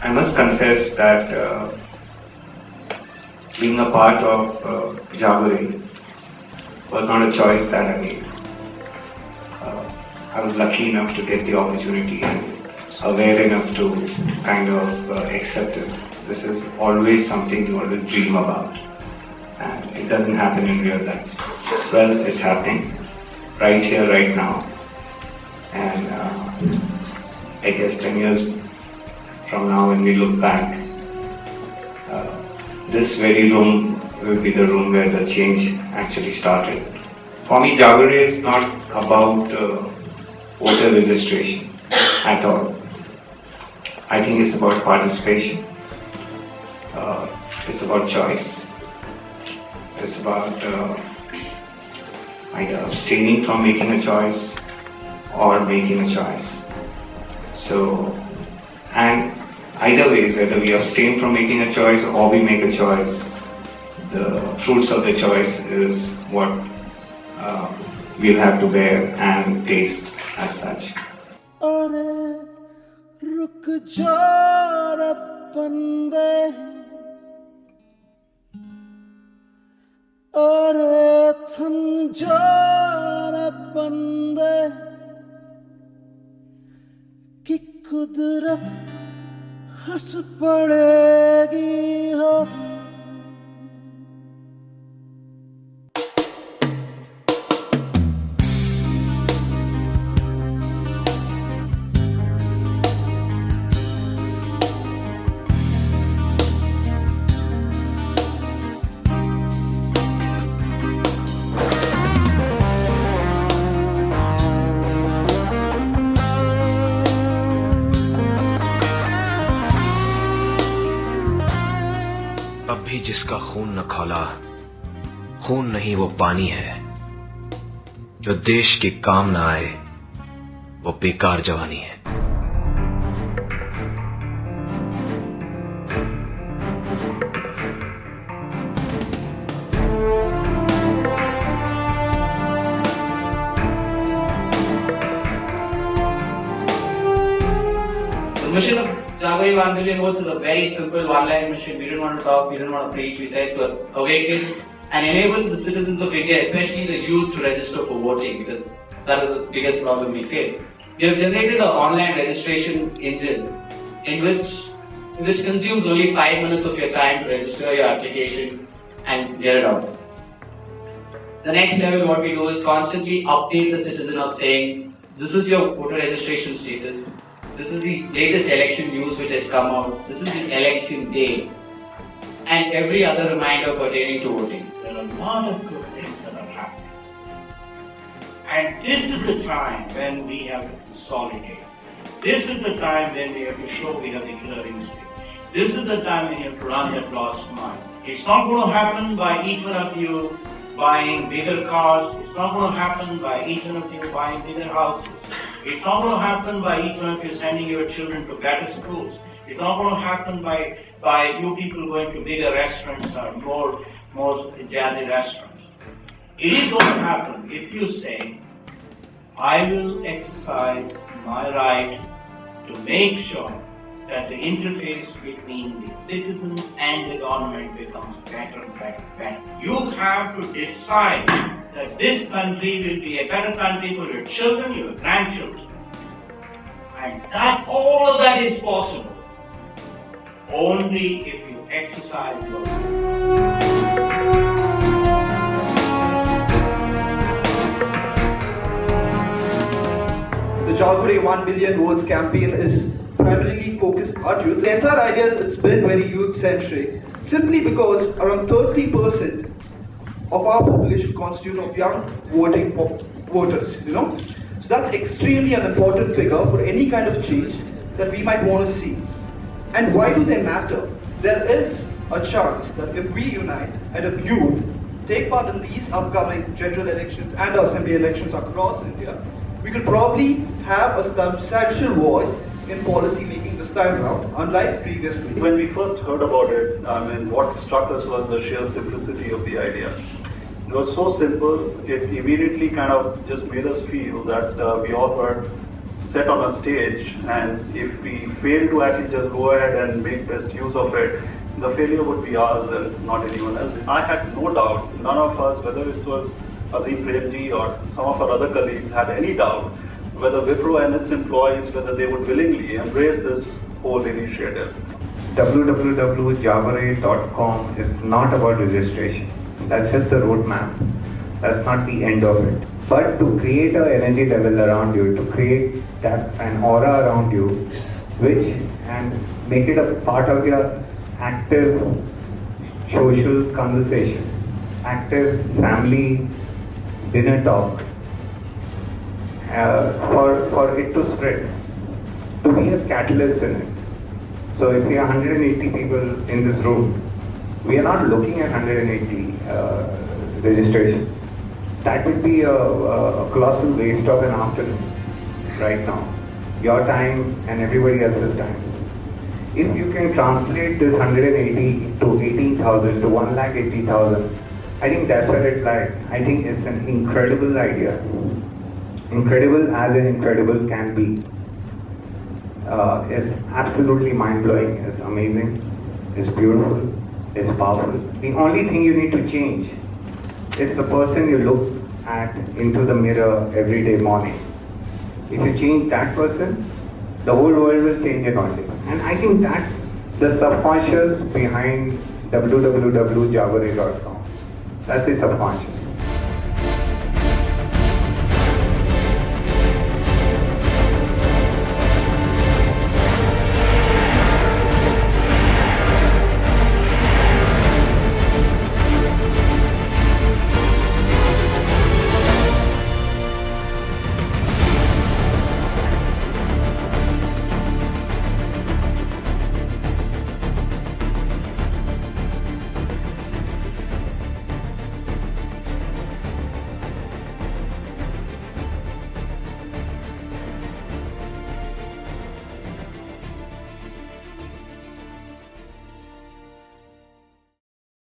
I must confess that being a part of Jagore was not a choice that I made. I was lucky enough to get the opportunity and aware enough to kind of accept it. This is always something you always dream about, and it doesn't happen in real life. Well, it's happening right here, right now, and I guess 10 years from now when we look back, this very room will be the room where the change actually started. For me, Jagore is not about voter registration at all. I think it's about participation. It's about choice. It's about either abstaining from making a choice or making a choice. So, and either ways, whether we abstain from making a choice or we make a choice, the fruits of the choice is what we'll have to bear and taste as such. रुक जा रे बंदे, अरे थम जा रे बंदे, कि कुदरत हंस पड़ेगी हो. अब भी जिसका खून न खौला, खून नहीं वो पानी है. जो देश के काम न आए वो बेकार जवानी है. The mission of Jaagoredotcom 1 billion votes is a very simple one-line mission. We didn't want to talk, we didn't want to preach. We said to awaken and enable the citizens of India, especially the youth, to register for voting, because that is the biggest problem we face. We have generated an online registration engine in which consumes only 5 minutes of your time to register your application and get it out. The next level, what we do is constantly update the citizen of saying, this is your voter registration status. This is the latest election news which has come out. This is the election day. And every other reminder pertaining to voting. There are a lot of good things that are happening. And this is the time when we have to consolidate. This is the time when we have to show we have the killer instinct. This is the time when you have to run that lost mile. It's not going to happen by each one of you buying bigger cars. It's not going to happen by each one of you buying bigger houses. It's not going to happen by each one of you sending your children to better schools. It's not going to happen by you people going to bigger restaurants or more jazzy restaurants. It is going to happen if you say, I will exercise my right to make sure that the interface between the citizen and the government becomes better and better and better. You have to decide that this country will be a better country for your children, your grandchildren. And that all of that is possible only if you exercise your The Jaagoredotcom 1 billion votes campaign is primarily focused on youth. The entire idea is it's been very youth-centric, simply because around 30% of our population constitute of young voting voters, So that's extremely an important figure for any kind of change that we might want to see. And why do they matter? There is a chance that if we unite and if youth take part in these upcoming general elections and assembly elections across India, we could probably have a substantial voice in policy making this time around, unlike previously. When we first heard about it, what struck us was the sheer simplicity of the idea. It was so simple, it immediately kind of just made us feel that we all were set on a stage, and if we fail to actually just go ahead and make best use of it, the failure would be ours and not anyone else. I had no doubt, none of us, whether it was Azim Premji or some of our other colleagues, had any doubt whether Wipro and its employees, whether they would willingly embrace this whole initiative. www.jaagoredotcom is not about registration. That's just the roadmap. That's not the end of it. But to create an energy level around you, to create an aura around you, and make it a part of your active social conversation, active family dinner talk, for it to spread, to be a catalyst in it. So if we are 180 people in this room, we are not looking at 180 registrations. That would be a colossal waste of an afternoon right now. Your time and everybody else's time. If you can translate this 180 to 18,000 to 1,80,000, I think that's where it lies. I think it's an incredible idea. Incredible as an incredible can be. It's absolutely mind-blowing, it's amazing, it's beautiful, it's powerful. The only thing you need to change is the person you look at into the mirror every day morning. If you change that person, the whole world will change in one day. And I think that's the subconscious behind www.jaagoredotcom. That's the subconscious.